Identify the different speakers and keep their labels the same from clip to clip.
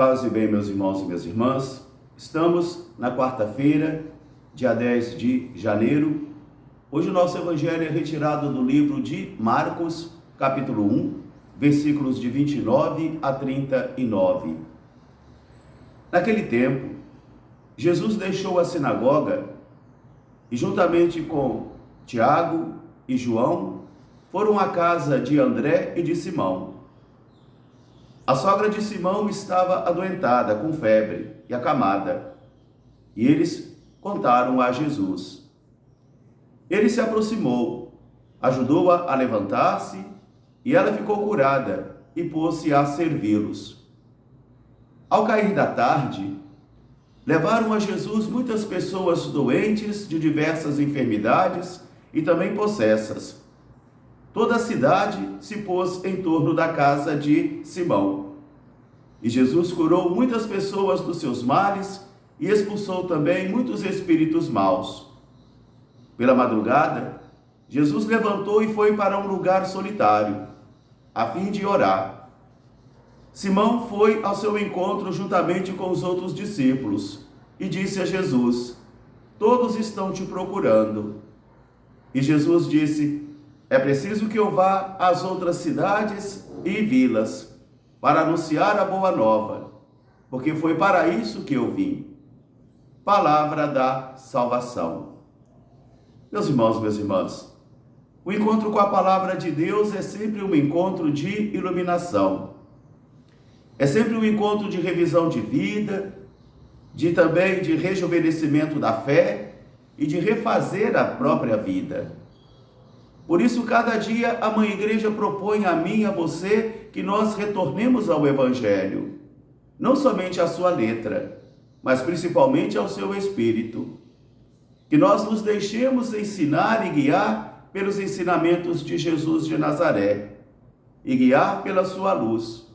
Speaker 1: Paz e bem, meus irmãos e minhas irmãs. Estamos na quarta-feira, dia 10 de janeiro. Hoje o nosso evangelho é retirado do livro de Marcos, capítulo 1, versículos de 29 a 39. Naquele tempo, Jesus deixou a sinagoga e, juntamente com Tiago e João, foram à casa de André e de Simão. A sogra de Simão estava adoentada, com febre e acamada, e eles contaram a Jesus. Ele se aproximou, ajudou-a a levantar-se, e ela ficou curada e pôs-se a servi-los. Ao cair da tarde, levaram a Jesus muitas pessoas doentes de diversas enfermidades e também possessas. Toda a cidade se pôs em torno da casa de Simão. E Jesus curou muitas pessoas dos seus males e expulsou também muitos espíritos maus. Pela madrugada, Jesus levantou e foi para um lugar solitário, a fim de orar. Simão foi ao seu encontro juntamente com os outros discípulos e disse a Jesus: "Todos estão te procurando." E Jesus disse: "É preciso que eu vá às outras cidades e vilas para anunciar a boa nova, porque foi para isso que eu vim." Palavra da salvação. Meus irmãos, minhas irmãs, o encontro com a palavra de Deus é sempre um encontro de iluminação. É sempre um encontro de revisão de vida, também de rejuvenescimento da fé e de refazer a própria vida. Por isso, cada dia a Mãe Igreja propõe a mim e a você que nós retornemos ao Evangelho, não somente à sua letra, mas principalmente ao seu espírito. Que nós nos deixemos ensinar e guiar pelos ensinamentos de Jesus de Nazaré e guiar pela sua luz.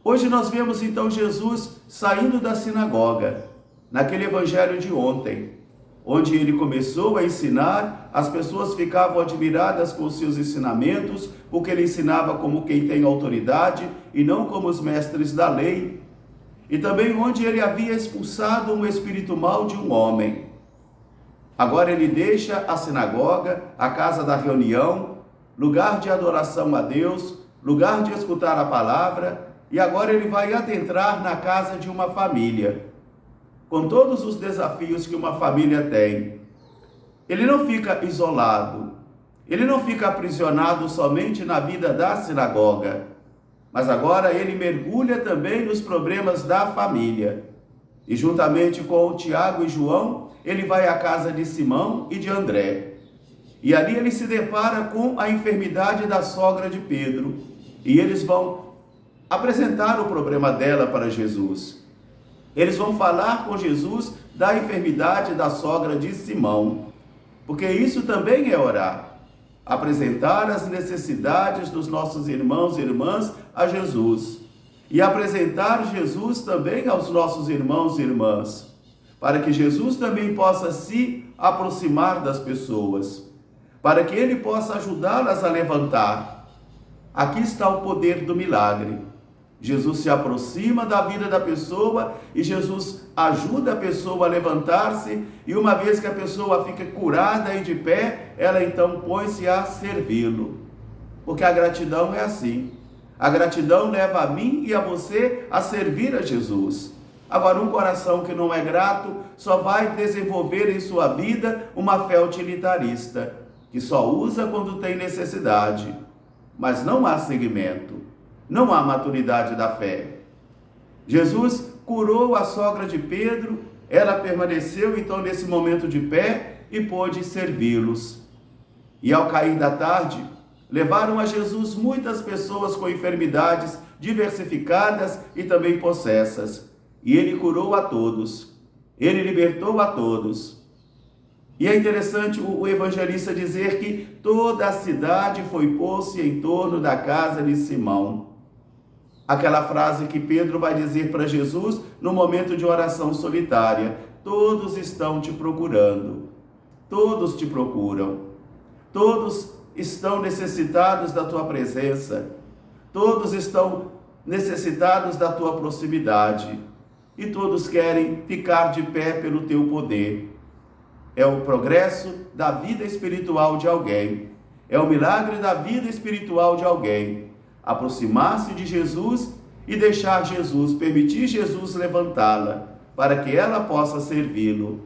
Speaker 1: Hoje nós vemos então Jesus saindo da sinagoga, naquele Evangelho de ontem, onde ele começou a ensinar, as pessoas ficavam admiradas com os seus ensinamentos, porque ele ensinava como quem tem autoridade e não como os mestres da lei, e também onde ele havia expulsado um espírito mau de um homem. Agora ele deixa a sinagoga, a casa da reunião, lugar de adoração a Deus, lugar de escutar a palavra, e agora ele vai adentrar na casa de uma família, com todos os desafios que uma família tem. Ele não fica isolado, ele não fica aprisionado somente na vida da sinagoga, mas agora ele mergulha também nos problemas da família. E juntamente com Tiago e João, ele vai à casa de Simão e de André. E ali ele se depara com a enfermidade da sogra de Pedro, e eles vão apresentar o problema dela para Jesus. Eles vão falar com Jesus da enfermidade da sogra de Simão, porque isso também é orar, apresentar as necessidades dos nossos irmãos e irmãs a Jesus, e apresentar Jesus também aos nossos irmãos e irmãs, para que Jesus também possa se aproximar das pessoas, para que ele possa ajudá-las a levantar. Aqui está o poder do milagre. Jesus se aproxima da vida da pessoa e Jesus ajuda a pessoa a levantar-se, e uma vez que a pessoa fica curada e de pé, ela então põe-se a servi-lo. Porque a gratidão é assim. A gratidão leva a mim e a você a servir a Jesus. Agora, um coração que não é grato só vai desenvolver em sua vida uma fé utilitarista, que só usa quando tem necessidade, mas não há seguimento. Não há maturidade da fé. Jesus curou a sogra de Pedro, ela permaneceu então nesse momento de pé e pôde servi-los. E ao cair da tarde, levaram a Jesus muitas pessoas com enfermidades diversificadas e também possessas. E ele curou a todos, ele libertou a todos. E é interessante o evangelista dizer que toda a cidade foi pôr-se em torno da casa de Simão. Aquela frase que Pedro vai dizer para Jesus no momento de oração solitária: todos estão te procurando, todos te procuram, todos estão necessitados da tua presença, todos estão necessitados da tua proximidade, e todos querem ficar de pé pelo teu poder. É o progresso da vida espiritual de alguém, é o milagre da vida espiritual de alguém, aproximar-se de Jesus e deixar Jesus, permitir Jesus levantá-la, para que ela possa servi-lo.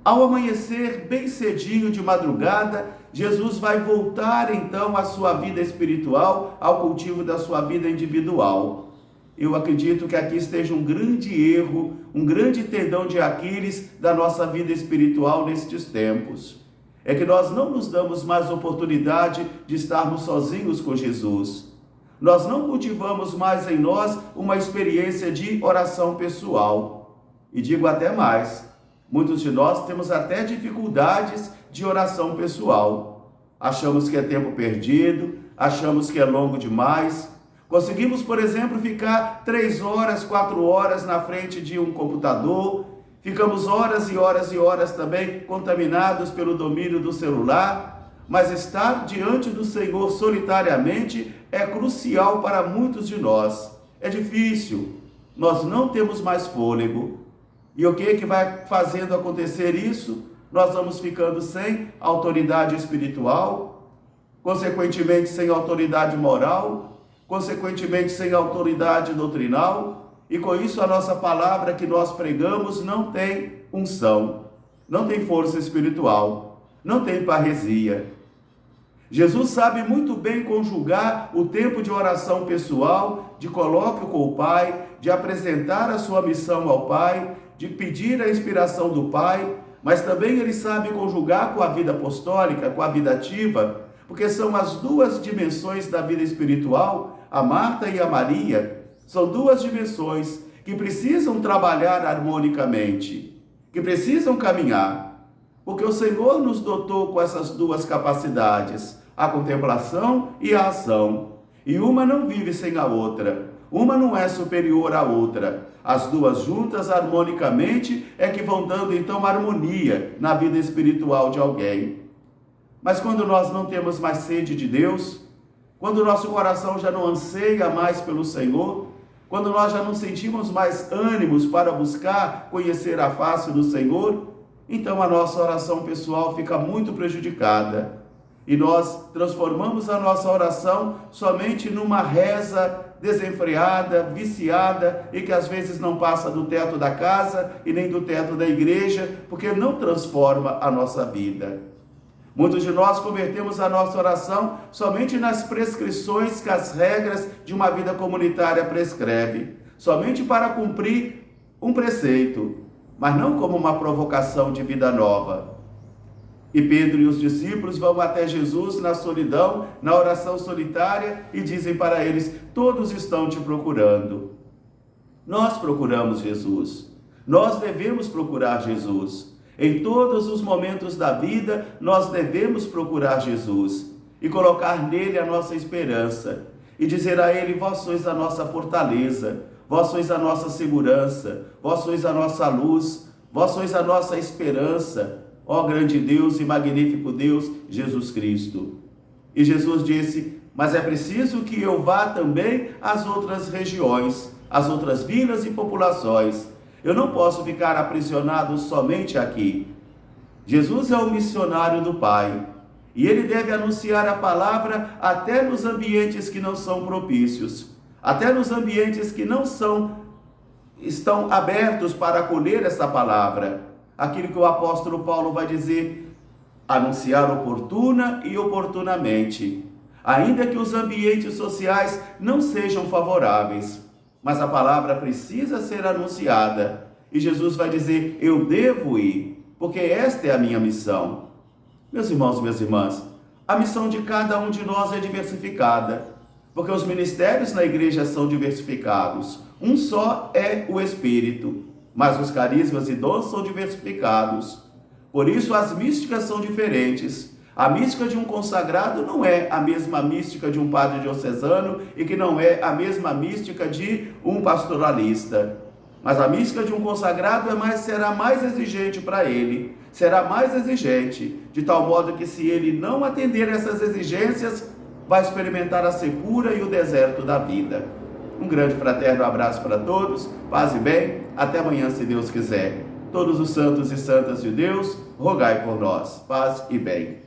Speaker 1: Ao amanhecer, bem cedinho de madrugada, Jesus vai voltar então à sua vida espiritual, ao cultivo da sua vida individual. Eu acredito que aqui esteja um grande erro, um grande tendão de Aquiles da nossa vida espiritual nestes tempos. É que nós não nos damos mais oportunidade de estarmos sozinhos com Jesus. Nós não cultivamos mais em nós uma experiência de oração pessoal. E digo até mais, muitos de nós temos até dificuldades de oração pessoal. Achamos que é tempo perdido, achamos que é longo demais. Conseguimos, por exemplo, ficar 3 horas, 4 horas na frente de um computador. Ficamos horas e horas e horas também contaminados pelo domínio do celular. Mas estar diante do Senhor solitariamente é crucial para muitos de nós. É difícil. Nós não temos mais fôlego. E o que vai fazendo acontecer isso? Nós vamos ficando sem autoridade espiritual, consequentemente sem autoridade moral, consequentemente sem autoridade doutrinal, e com isso a nossa palavra que nós pregamos não tem unção, não tem força espiritual, não tem parresia. Jesus sabe muito bem conjugar o tempo de oração pessoal, de colóquio com o Pai, de apresentar a sua missão ao Pai, de pedir a inspiração do Pai, mas também ele sabe conjugar com a vida apostólica, com a vida ativa, porque são as duas dimensões da vida espiritual, a Marta e a Maria, são duas dimensões que precisam trabalhar harmonicamente, que precisam caminhar, porque o Senhor nos dotou com essas duas capacidades, a contemplação e a ação, e uma não vive sem a outra. Uma não é superior à outra. As duas juntas, harmonicamente, é que vão dando então harmonia na vida espiritual de alguém. Mas quando nós não temos mais sede de Deus, quando o nosso coração já não anseia mais pelo Senhor, quando nós já não sentimos mais ânimos para buscar conhecer a face do Senhor, então a nossa oração pessoal fica muito prejudicada. E nós transformamos a nossa oração somente numa reza desenfreada, viciada, e que às vezes não passa do teto da casa e nem do teto da igreja, porque não transforma a nossa vida. Muitos de nós convertemos a nossa oração somente nas prescrições que as regras de uma vida comunitária prescrevem, somente para cumprir um preceito, mas não como uma provocação de vida nova. E Pedro e os discípulos vão até Jesus na solidão, na oração solitária, e dizem para eles: todos estão te procurando. Nós procuramos Jesus. Nós devemos procurar Jesus. Em todos os momentos da vida, nós devemos procurar Jesus e colocar nele a nossa esperança e dizer a ele: vós sois a nossa fortaleza, vós sois a nossa segurança, vós sois a nossa luz, vós sois a nossa esperança. Ó grande Deus e magnífico Deus, Jesus Cristo. E Jesus disse: mas é preciso que eu vá também às outras regiões, às outras vilas e populações. Eu não posso ficar aprisionado somente aqui. Jesus é o missionário do Pai, e ele deve anunciar a palavra até nos ambientes que não são propícios, até nos ambientes que não estão abertos para acolher essa palavra. Aquilo que o apóstolo Paulo vai dizer: anunciar oportuna e oportunamente, ainda que os ambientes sociais não sejam favoráveis, mas a palavra precisa ser anunciada, e Jesus vai dizer: eu devo ir, porque esta é a minha missão. Meus irmãos, minhas irmãs, a missão de cada um de nós é diversificada, porque os ministérios na igreja são diversificados. Um só é o Espírito, mas os carismas e dons são diversificados. Por isso as místicas são diferentes. A mística de um consagrado não é a mesma mística de um padre diocesano e que não é a mesma mística de um pastoralista. Mas a mística de um consagrado será mais exigente para ele, será mais exigente, de tal modo que se ele não atender essas exigências, vai experimentar a secura e o deserto da vida. Um grande fraterno abraço para todos, paz e bem, até amanhã se Deus quiser. Todos os santos e santas de Deus, rogai por nós, paz e bem.